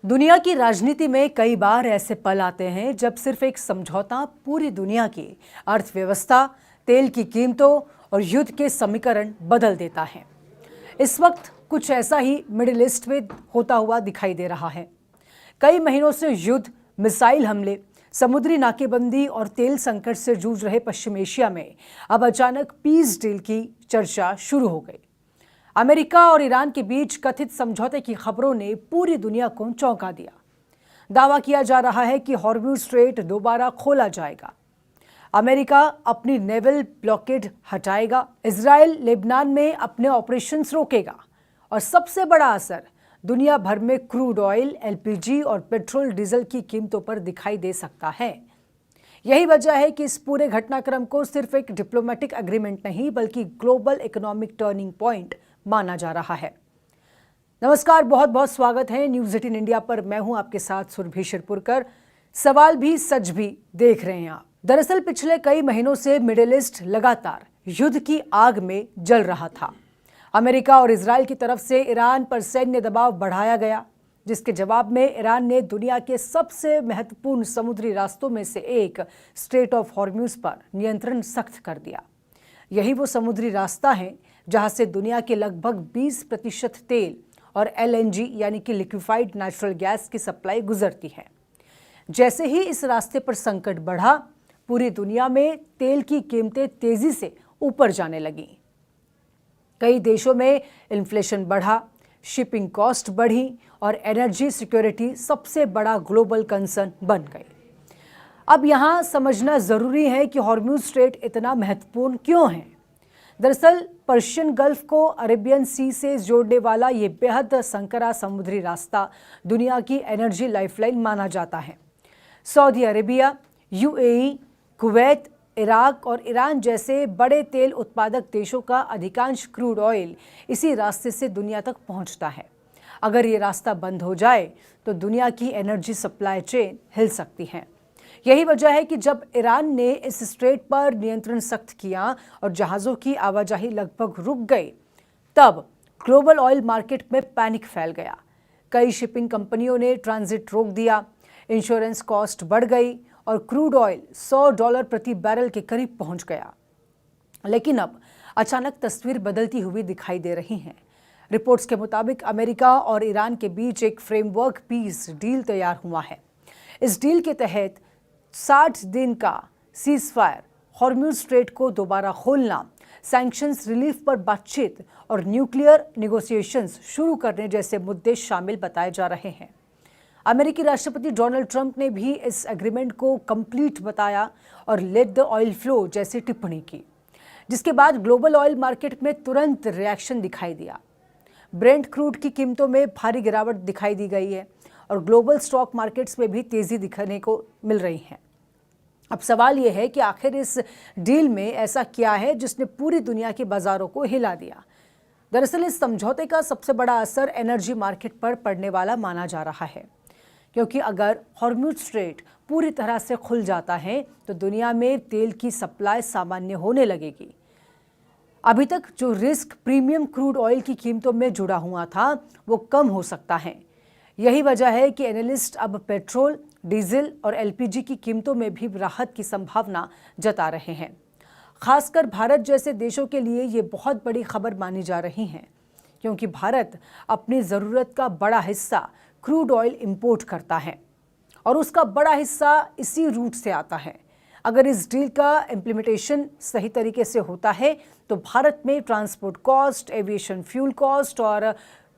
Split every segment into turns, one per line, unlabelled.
दुनिया की राजनीति में कई बार ऐसे पल आते हैं जब सिर्फ एक समझौता पूरी दुनिया की अर्थव्यवस्था, तेल की कीमतों और युद्ध के समीकरण बदल देता है। इस वक्त कुछ ऐसा ही मिडिल ईस्ट में होता हुआ दिखाई दे रहा है। कई महीनों से युद्ध, मिसाइल हमले, समुद्री नाकेबंदी और तेल संकट से जूझ रहे पश्चिम एशिया में अब अचानक पीस डील की चर्चा शुरू हो गई। अमेरिका और ईरान के बीच कथित समझौते की खबरों ने पूरी दुनिया को चौंका दिया। दावा किया जा रहा है कि हॉर्मुज़ स्ट्रेट दोबारा खोला जाएगा। अमेरिका अपनी नेवल ब्लॉकेड हटाएगा, इजराइल लेबनान में अपने ऑपरेशंस रोकेगा और सबसे बड़ा असर दुनिया भर में क्रूड ऑयल, एलपीजी और पेट्रोल डीजल की कीमतों पर दिखाई दे सकता है। यही वजह है कि इस पूरे घटनाक्रम को सिर्फ एक डिप्लोमेटिक एग्रीमेंट नहीं बल्कि ग्लोबल इकोनॉमिक टर्निंग पॉइंट माना जा रहा है। नमस्कार, बहुत बहुत स्वागत है न्यूज़ 18 इंडिया पर। मैं हूं आपके साथ सुरभि शिरपुरकर। सवाल भी सच भी देख रहे हैं आप। दरअसल पिछले कई महीनों से मिडिल ईस्ट लगातार युद्ध की आग में जल रहा था। अमेरिका और इजराइल की तरफ से ईरान पर सैन्य दबाव बढ़ाया गया, जिसके जवाब में ईरान ने दुनिया के सबसे महत्वपूर्ण समुद्री रास्तों में से एक स्ट्रेट ऑफ हॉर्मुज़ पर नियंत्रण सख्त कर दिया। यही वो समुद्री रास्ता है जहां से दुनिया के लगभग 20% तेल और एलएनजी यानी कि लिक्विफाइड नेचुरल गैस की सप्लाई गुजरती है। जैसे ही इस रास्ते पर संकट बढ़ा, पूरी दुनिया में तेल की कीमतें तेजी से ऊपर जाने लगीं। कई देशों में इन्फ्लेशन बढ़ा, शिपिंग कॉस्ट बढ़ी और एनर्जी सिक्योरिटी सबसे बड़ा ग्लोबल कंसर्न बन गई। अब यहाँ समझना जरूरी है कि हॉर्मुज़ स्ट्रेट इतना महत्वपूर्ण क्यों है। दरअसल पर्शियन गल्फ को अरेबियन सी से जोड़ने वाला ये बेहद संकरा समुद्री रास्ता दुनिया की एनर्जी लाइफलाइन माना जाता है। Saudi Arabia, UAE, Kuwait, Iraq और ईरान जैसे बड़े तेल उत्पादक देशों का अधिकांश क्रूड ऑयल इसी रास्ते से दुनिया तक पहुंचता है। अगर ये रास्ता बंद हो जाए तो दुनिया की एनर्जी सप्लाई चेन हिल सकती है। यही वजह है कि जब ईरान ने इस स्ट्रेट पर नियंत्रण सख्त किया और जहाज़ों की आवाजाही लगभग रुक गई, तब ग्लोबल ऑयल मार्केट में पैनिक फैल गया। कई शिपिंग कंपनियों ने ट्रांजिट रोक दिया, इंश्योरेंस कॉस्ट बढ़ गई और क्रूड ऑयल $100 प्रति बैरल के करीब पहुंच गया। लेकिन अब अचानक तस्वीर बदलती हुई दिखाई दे रही है। रिपोर्ट्स के मुताबिक अमेरिका और ईरान के बीच एक फ्रेमवर्क पीस डील तैयार हुआ है। इस डील के तहत 60 दिन का सीज़फायर, हॉर्मुज़ स्ट्रेट को दोबारा खोलना, सैंक्शंस रिलीफ पर बातचीत और न्यूक्लियर निगोशिएशंस शुरू करने जैसे मुद्दे शामिल बताए जा रहे हैं। अमेरिकी राष्ट्रपति डोनाल्ड ट्रंप ने भी इस एग्रीमेंट को कंप्लीट बताया और लेट द ऑयल फ्लो जैसी टिप्पणी की, जिसके बाद ग्लोबल ऑयल मार्केट में तुरंत रिएक्शन दिखाई दिया। ब्रेंट क्रूड की कीमतों में भारी गिरावट दिखाई दी गई है और ग्लोबल स्टॉक मार्केट्स में भी तेजी दिखने को मिल रही है। अब सवाल यह है कि आखिर इस डील में ऐसा क्या है जिसने पूरी दुनिया के बाजारों को हिला दिया। दरअसल इस समझौते का सबसे बड़ा असर एनर्जी मार्केट पर पड़ने वाला माना जा रहा है, क्योंकि अगर हॉर्मुज़ स्ट्रेट पूरी तरह से खुल जाता है तो दुनिया में तेल की सप्लाई सामान्य होने लगेगी। अभी तक जो रिस्क प्रीमियम क्रूड ऑयल की कीमतों में जुड़ा हुआ था वो कम हो सकता है। यही वजह है कि एनालिस्ट अब पेट्रोल, डीजल और एलपीजी की कीमतों में भी राहत की संभावना जता रहे हैं। खासकर भारत जैसे देशों के लिए ये बहुत बड़ी खबर मानी जा रही है, क्योंकि भारत अपनी ज़रूरत का बड़ा हिस्सा क्रूड ऑयल इंपोर्ट करता है और उसका बड़ा हिस्सा इसी रूट से आता है। अगर इस डील का इम्प्लीमेंटेशन सही तरीके से होता है तो भारत में transport cost, aviation fuel cost और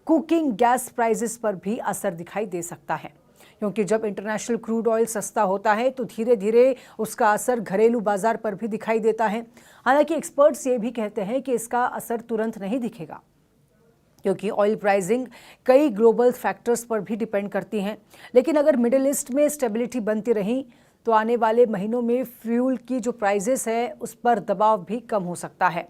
कुकिंग गैस प्राइसेस पर भी असर दिखाई दे सकता है, क्योंकि जब इंटरनेशनल क्रूड ऑयल सस्ता होता है तो धीरे धीरे उसका असर घरेलू बाजार पर भी दिखाई देता है। हालांकि एक्सपर्ट्स ये भी कहते हैं कि इसका असर तुरंत नहीं दिखेगा, क्योंकि ऑयल प्राइसिंग कई ग्लोबल फैक्टर्स पर भी डिपेंड करती हैं। लेकिन अगर मिडिल ईस्ट में स्टेबिलिटी बनती रही तो आने वाले महीनों में फ्यूल की जो प्राइसेस है उस पर दबाव भी कम हो सकता है।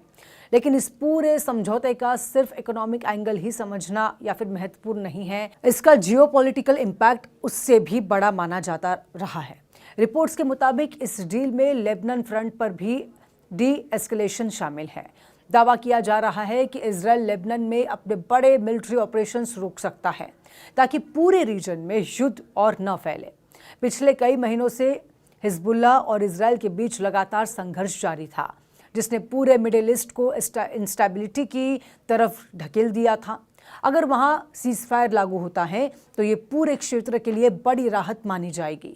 लेकिन इस पूरे समझौते का सिर्फ इकोनॉमिक एंगल ही समझना या फिर महत्वपूर्ण नहीं है, इसका जियोपॉलिटिकल इम्पैक्ट उससे भी बड़ा माना जाता रहा है। रिपोर्ट्स के मुताबिक इस डील में लेबनान फ्रंट पर भी डी एस्केलेशन शामिल है। दावा किया जा रहा है कि इजराइल लेबनान में अपने बड़े मिलिट्री ऑपरेशंस रोक सकता है। ताकि पूरे रीजन में युद्ध और न फैले। पिछले कई महीनों से हिजबुल्लाह और इजराइल के बीच लगातार संघर्ष जारी था, जिसने पूरे मिडिल ईस्ट को इंस्टेबिलिटी की तरफ ढकेल दिया था। अगर वहां सीजफायर लागू होता है तो ये पूरे क्षेत्र के लिए बड़ी राहत मानी जाएगी।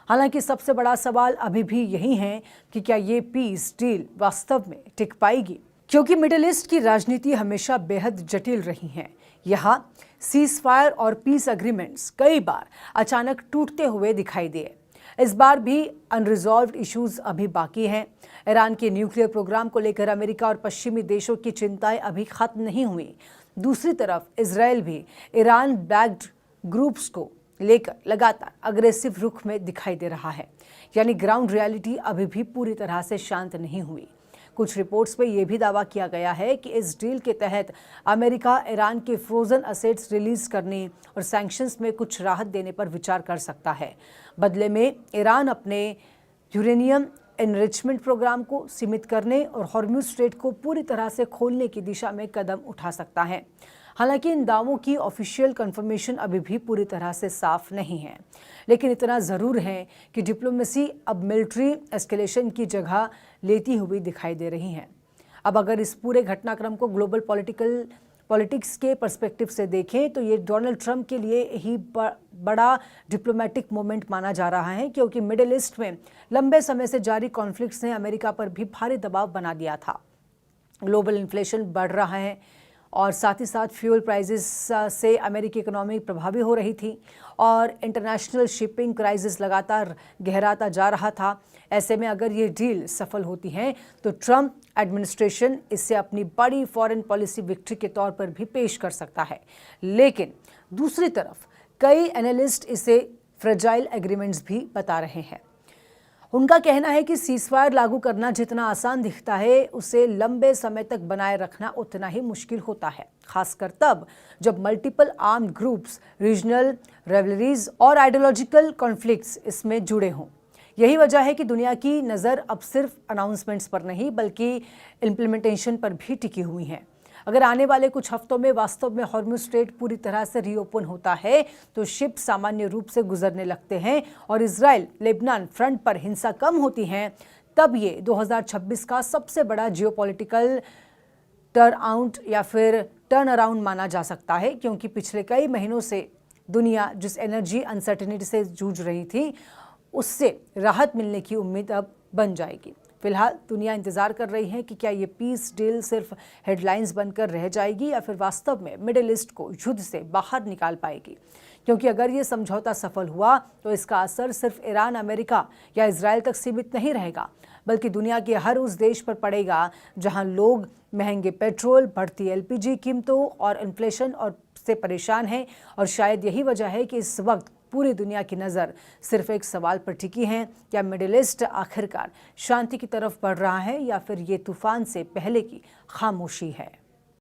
हालांकि सबसे बड़ा सवाल अभी भी यही है कि क्या ये पीस डील वास्तव में टिक पाएगी, क्योंकि मिडिल ईस्ट की राजनीति हमेशा बेहद जटिल रही है। यहाँ सीजफायर और पीस एग्रीमेंट्स कई बार अचानक टूटते हुए दिखाई दिए। इस बार भी अनरिजॉल्व्ड इश्यूज अभी बाकी हैं। ईरान के न्यूक्लियर प्रोग्राम को लेकर अमेरिका और पश्चिमी देशों की चिंताएं अभी खत्म नहीं हुई। दूसरी तरफ इजराइल भी ईरान बैक्ड ग्रुप्स को लेकर लगातार अग्रेसिव रुख में दिखाई दे रहा है। यानी ग्राउंड रियलिटी अभी भी पूरी तरह से शांत नहीं हुई। कुछ रिपोर्ट्स में यह भी दावा किया गया है कि इस डील के तहत अमेरिका ईरान के फ्रोजन असेट्स रिलीज करने और सैंक्शंस में कुछ राहत देने पर विचार कर सकता है। बदले में ईरान अपने यूरेनियम एनरिचमेंट प्रोग्राम को सीमित करने और हॉर्मुज स्ट्रेट को पूरी तरह से खोलने की दिशा में कदम उठा सकता है। हालांकि इन दावों की ऑफिशियल कंफर्मेशन अभी भी पूरी तरह से साफ नहीं है, लेकिन इतना ज़रूर है कि डिप्लोमेसी अब मिलिट्री एस्केलेशन की जगह लेती हुई दिखाई दे रही है। अब अगर इस पूरे घटनाक्रम को ग्लोबल पॉलिटिक्स के पर्सपेक्टिव से देखें तो ये डोनाल्ड ट्रंप के लिए ही बड़ा डिप्लोमेटिक मोमेंट माना जा रहा है, क्योंकि मिडिल ईस्ट में लंबे समय से जारी कॉन्फ्लिक्ट्स ने अमेरिका पर भी भारी दबाव बना दिया था। ग्लोबल इन्फ्लेशन बढ़ रहा है और साथ ही साथ फ्यूल प्राइसेस से अमेरिकी इकोनॉमी प्रभावित हो रही थी और इंटरनेशनल शिपिंग क्राइसिस लगातार गहराता जा रहा था। ऐसे में अगर ये डील सफल होती है तो ट्रंप एडमिनिस्ट्रेशन इसे अपनी बड़ी फॉरेन पॉलिसी विक्ट्री के तौर पर भी पेश कर सकता है। लेकिन दूसरी तरफ कई एनालिस्ट इसे फ्रेजाइल एग्रीमेंट्स भी बता रहे हैं। उनका कहना है कि सीजफायर लागू करना जितना आसान दिखता है, उसे लंबे समय तक बनाए रखना उतना ही मुश्किल होता है, खासकर तब जब मल्टीपल आर्म्ड ग्रुप्स, रीजनल रेवलरीज और आइडियोलॉजिकल कॉन्फ्लिक्ट्स इसमें जुड़े हों। यही वजह है कि दुनिया की नज़र अब सिर्फ अनाउंसमेंट्स पर नहीं बल्कि इम्प्लीमेंटेशन पर भी टिकी हुई है। अगर आने वाले कुछ हफ्तों में वास्तव में हॉर्मुज स्ट्रेट पूरी तरह से रीओपन होता है तो शिप सामान्य रूप से गुजरने लगते हैं और इजराइल लेबनान फ्रंट पर हिंसा कम होती है, तब ये 2026 का सबसे बड़ा जियोपॉलिटिकल टर्न अराउंड माना जा सकता है, क्योंकि पिछले कई महीनों से दुनिया जिस एनर्जी अनसर्टेनिटी से जूझ रही थी उससे राहत मिलने की उम्मीद अब बन जाएगी। फिलहाल दुनिया इंतजार कर रही है कि क्या ये पीस डील सिर्फ हेडलाइंस बनकर रह जाएगी या फिर वास्तव में मिडिल ईस्ट को युद्ध से बाहर निकाल पाएगी, क्योंकि अगर ये समझौता सफल हुआ तो इसका असर सिर्फ ईरान, अमेरिका या इजराइल तक सीमित नहीं रहेगा, बल्कि दुनिया के हर उस देश पर पड़ेगा जहां लोग महंगे पेट्रोल, बढ़ती एलपीजी कीमतों और इन्फ्लेशन से परेशान हैं। और शायद यही वजह है कि इस वक्त पूरी दुनिया की नज़र सिर्फ एक सवाल पर टिकी है, क्या मिडिल ईस्ट आखिरकार शांति की तरफ बढ़ रहा है या फिर ये तूफान से पहले की खामोशी है।